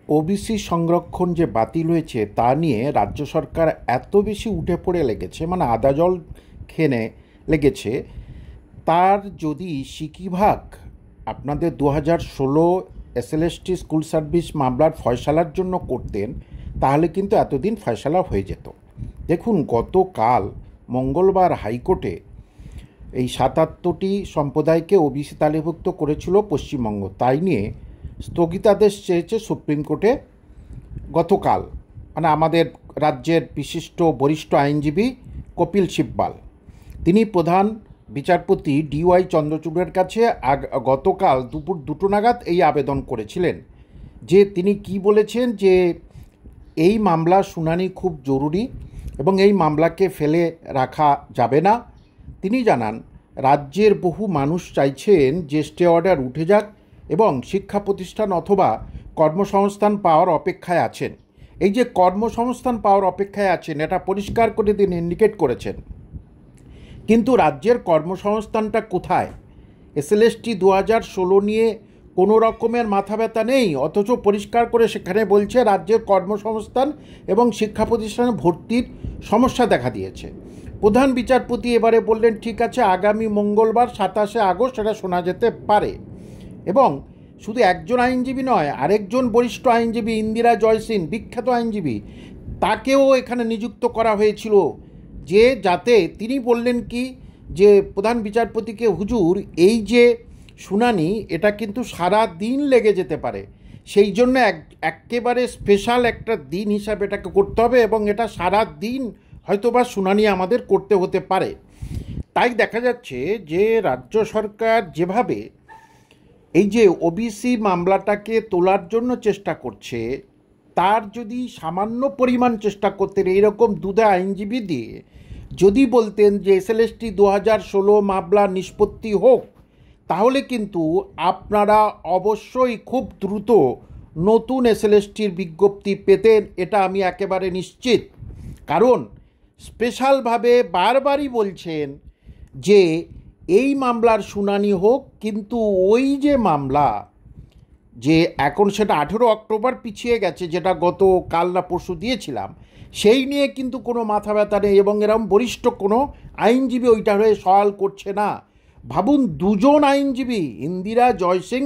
OBC সংরক্ষণ যে বাতিল হয়েছে তা নিয়ে রাজ্য সরকার এত বেশি উঠে পড়ে লেগেছে, মানে আদা জল খেনে লেগেছে। তার যদি সিকিভাগ আপনাদের 2016 এসএলএসটি স্কুল সার্ভিস মামলার ফয়সালার জন্য করতেন, তাহলে কিন্তু এতদিন ফয়সালা হয়ে যেত। দেখুন, গতকাল মঙ্গলবার হাইকোর্টে এই 77টি সম্প্রদায়কে ওবিসি তালিকাভুক্ত করেছিল পশ্চিমবঙ্গ, তাই নিয়ে স্থগিতাদেশ চেয়েছে সুপ্রিম কোর্টে গতকাল। মানে আমাদের রাজ্যের বিশিষ্ট বরিষ্ঠ আইনজীবী কপিল সিব্বাল, তিনি প্রধান বিচারপতি ডিওয়াই চন্দ্রচূড়ের কাছে গতকাল দুপুর 2টো নাগাদ এই আবেদন করেছিলেন। যে তিনি কি বলেছেন, যে এই মামলা শুনানি খুব জরুরি এবং এই মামলাকে ফেলে রাখা যাবে না। তিনি জানান, রাজ্যের বহু মানুষ চাইছেন যে স্টে অর্ডার উঠে যাক এবং শিক্ষা প্রতিষ্ঠান অথবা কর্মসংস্থান পাওয়ার অপেক্ষায় আছেন। এই যে কর্মসংস্থান পাওয়ার অপেক্ষায় আছেন, এটা পরিষ্কার করে তিনি ইন্ডিকেট করেছেন। কিন্তু রাজ্যের কর্মসংস্থানটা কোথায়? এসএলএসটি 2016 নিয়ে কোনো রকমের মাথা ব্যথা নেই, অথচ পরিষ্কার করে সেখানে বলছে রাজ্যের কর্মসংস্থান এবং শিক্ষা প্রতিষ্ঠানে ভর্তির সমস্যা দেখা দিয়েছে। প্রধান বিচারপতি এবারে বললেন, ঠিক আছে, আগামী মঙ্গলবার 27শে আগস্ট এটা শোনা যেতে পারে। এবং শুধু একজন আইনজীবী নয়, আরেকজন বরিষ্ঠ আইনজীবী ইন্দিরা জয়সিং, বিখ্যাত আইনজীবী, তাকেও এখানে নিযুক্ত করা হয়েছিল। যে যাতে তিনি বললেন কি, যে প্রধান বিচারপতিকে, হুজুর এই যে শুনানি এটা কিন্তু সারা দিন লেগে যেতে পারে, সেই জন্য একেবারে স্পেশাল একটা দিন হিসাবে এটাকে করতে হবে এবং এটা সারা দিন হয়তোবা শুনানি আমাদের করতে হতে পারে। তাই দেখা যাচ্ছে যে রাজ্য সরকার যেভাবে এই যে ওবিসি মামলাটাকে তোলার জন্য চেষ্টা করছে, তার যদি সামান্য পরিমাণ চেষ্টা করতেন এইরকম দুধে আইনজীবী দিয়ে, যদি বলতেন যে এসএলএসটি 2016 মামলা নিষ্পত্তি হোক, তাহলে কিন্তু আপনারা অবশ্যই খুব দ্রুত নতুন এসএলএসটির বিজ্ঞপ্তি পেতেন, এটা আমি একেবারে নিশ্চিত। কারণ স্পেশালভাবে বারবারই বলছেন যে এই মামলার শুনানি হোক, কিন্তু ওই যে মামলা, যে এখন সেটা 18 অক্টোবর পিছিয়ে গেছে, যেটা গত কাল না পরশু দিয়েছিলাম, সেই নিয়ে কিন্তু কোনো মাথা ব্যথা নেই এবং এরকম বরিষ্ঠ কোনো আইনজীবী ওইটা হয়ে সওয়াল করছে না। ভাবুন, দুজন আইনজীবী, ইন্দিরা জয়সিং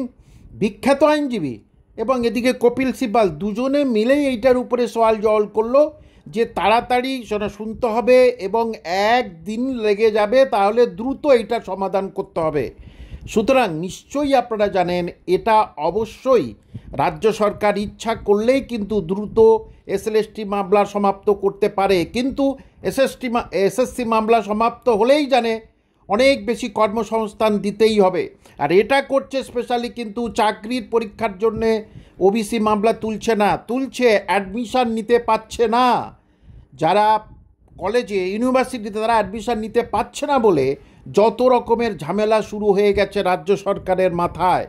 বিখ্যাত আইনজীবী এবং এদিকে কপিল সিব্বাল, দুজনে মিলেই এইটার উপরে সওয়াল জওয়াল করলো যে তাড়াতাড়ি শুনতে হবে এবং একদিন লেগে যাবে, তাহলে দ্রুত এইটার সমাধান করতে হবে। সুতরাং নিশ্চয়ই আপনারা জানেন, এটা অবশ্যই রাজ্য সরকার ইচ্ছা করলেই কিন্তু দ্রুত এসএলএসটি মামলা সমাপ্ত করতে পারে, কিন্তু এসএসসি মামলা সমাপ্ত হলেই জানে অনেক বেশি কর্মসংস্থান দিতেই হবে। আর এটা করছে স্পেশালি কিন্তু চাকরির পরীক্ষার জন্যে ওবিসি মামলা তুলছে না, তুলছে অ্যাডমিশান নিতে পারছে না। যারা কলেজে ইউনিভার্সিটিতে তারা অ্যাডমিশান নিতে পারছে না বলে যত রকমের ঝামেলা শুরু হয়ে গেছে রাজ্য সরকারের মাথায়।